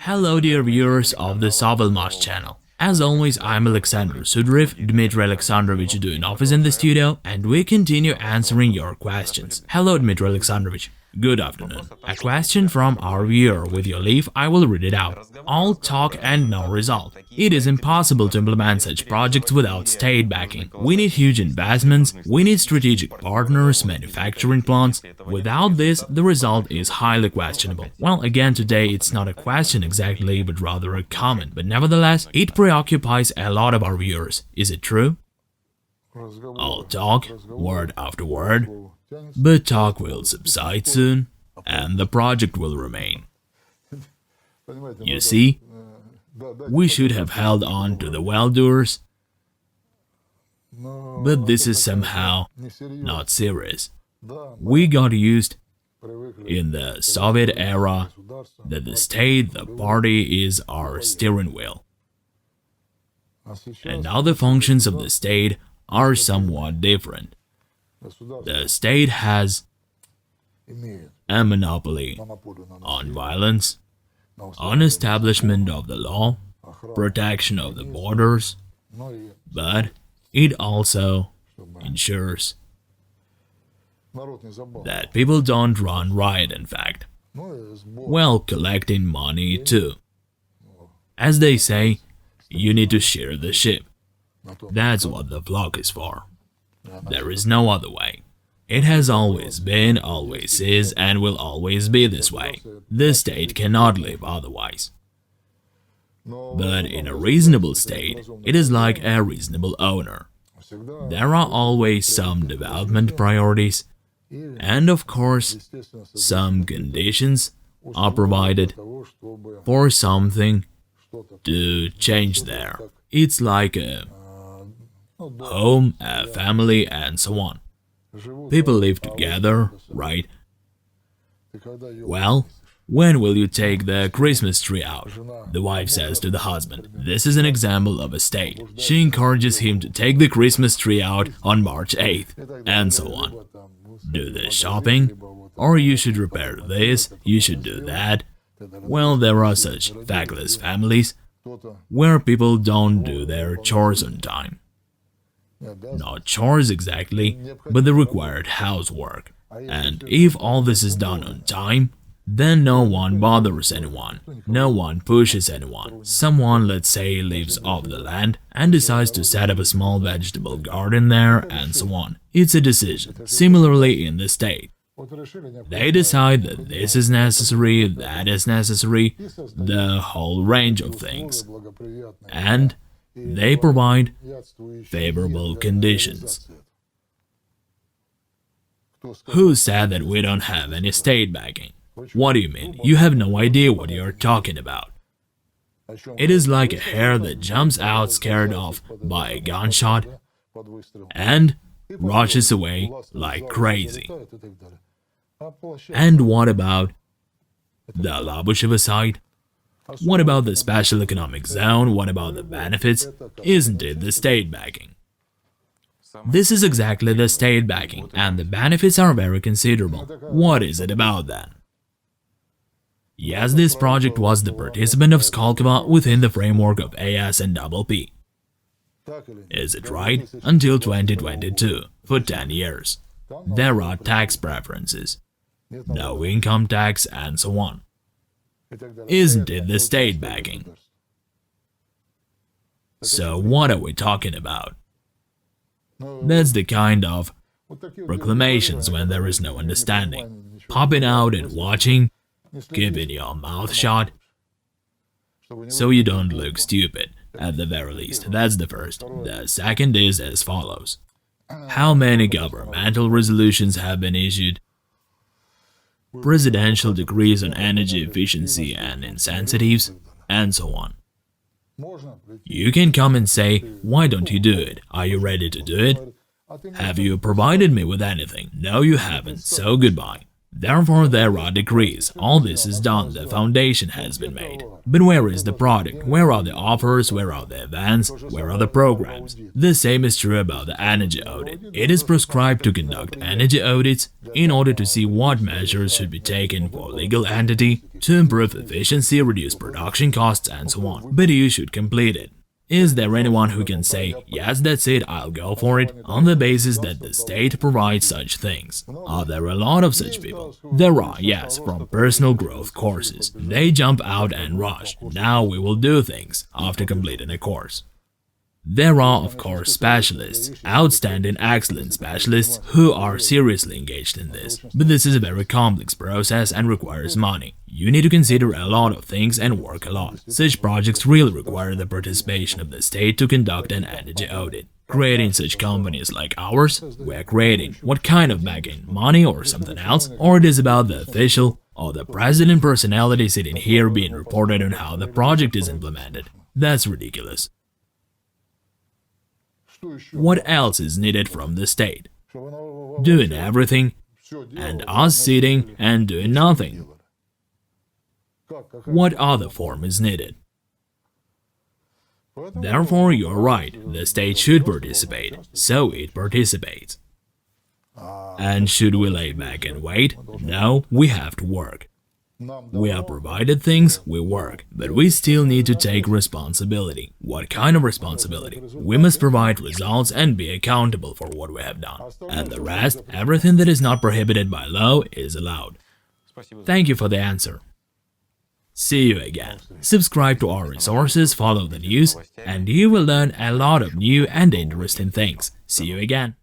Hello dear viewers of the Sovelmash channel. As always, I'm Alexander Sudriv. Dmitry Alexandrovich Duyunov is in the studio, and we continue answering your questions. Hello Dmitry Alexandrovich. Good afternoon. A question from our viewer. With your leave, I will read it out. All talk and no result. It is impossible to implement such projects without state backing. We need huge investments, we need strategic partners, manufacturing plants. Without this, the result is highly questionable. Well, again, today it's not a question exactly, but rather a comment. But nevertheless, it preoccupies a lot of our viewers. Is it true? All talk, word after word. But talk will subside soon, and the project will remain. You see, we should have held on to the well-doers, but this is somehow not serious. We got used in the Soviet era that the state, the party, is our steering wheel. And now the functions of the state are somewhat different. The state has a monopoly on violence, on establishment of the law, protection of the borders, but it also ensures that people don't run riot, in fact, while collecting money too. As they say, you need to shear the sheep. That's what the flock is for. There is no other way. It has always been, always is, and will always be this way. The state cannot live otherwise. But in a reasonable state, it is like a reasonable owner. There are always some development priorities, and of course, some conditions are provided for something to change there. It's like a home, a family, and so on. People live together, right? Well, when will you take the Christmas tree out? The wife says to the husband. This is an example of a state. She encourages him to take the Christmas tree out on March 8th, and so on. Do the shopping, or you should repair this, you should do that. Well, there are such feckless families where people don't do their chores on time. Not chores exactly, but the required housework. And if all this is done on time, then no one bothers anyone, no one pushes anyone. Someone, let's say, lives off the land and decides to set up a small vegetable garden there, and so on. It's a decision. Similarly in the state. They decide that this is necessary, that is necessary, the whole range of things. And they provide favorable conditions. Who said that we don't have any state backing? What do you mean? You have no idea what you're talking about. It is like a hare that jumps out scared off by a gunshot and rushes away like crazy. And what about the Labusheva side? What about the special economic zone? What about the benefits? Isn't it the state backing? This is exactly the state backing, and the benefits are very considerable. What is it about then? Yes, this project was the participant of Skolkovo within the framework of AS and PP. Is it right? Until 2022, for 10 years. There are tax preferences, no income tax, and so on. Isn't it the state backing? So what are we talking about? That's the kind of proclamations when there is no understanding. Popping out and watching, keeping your mouth shut, so you don't look stupid, at the very least. That's the first. The second is as follows. How many governmental resolutions have been issued? Presidential decrees on energy efficiency and incentives, and so on. You can come and say, why don't you do it? Are you ready to do it? Have you provided me with anything? No, you haven't, so goodbye. Therefore, there are decrees. All this is done, the foundation has been made. But where is the product? Where are the offers? Where are the events? Where are the programs? The same is true about the energy audit. It is prescribed to conduct energy audits in order to see what measures should be taken for legal entity to improve efficiency, reduce production costs, and so on. But you should complete it. Is there anyone who can say, yes, that's it, I'll go for it, on the basis that the state provides such things? Are there a lot of such people? There are, yes, from personal growth courses. They jump out and rush. Now we will do things after completing a course. There are, of course, specialists, outstanding, excellent specialists who are seriously engaged in this. But this is a very complex process and requires money. You need to consider a lot of things and work a lot. Such projects really require the participation of the state to conduct an energy audit. Creating such companies like ours, we're creating what kind of backing, money or something else, or it is about the official or the president personality sitting here being reported on how the project is implemented. That's ridiculous. What else is needed from the state? Doing everything, and us sitting and doing nothing. What other form is needed? Therefore, you're right, the state should participate, so it participates. And should we lay back and wait? No, we have to work. We are provided things, we work, but we still need to take responsibility. What kind of responsibility? We must provide results and be accountable for what we have done. And the rest, everything that is not prohibited by law, is allowed. Thank you for the answer. See you again. Subscribe to our resources, follow the news, and you will learn a lot of new and interesting things. See you again.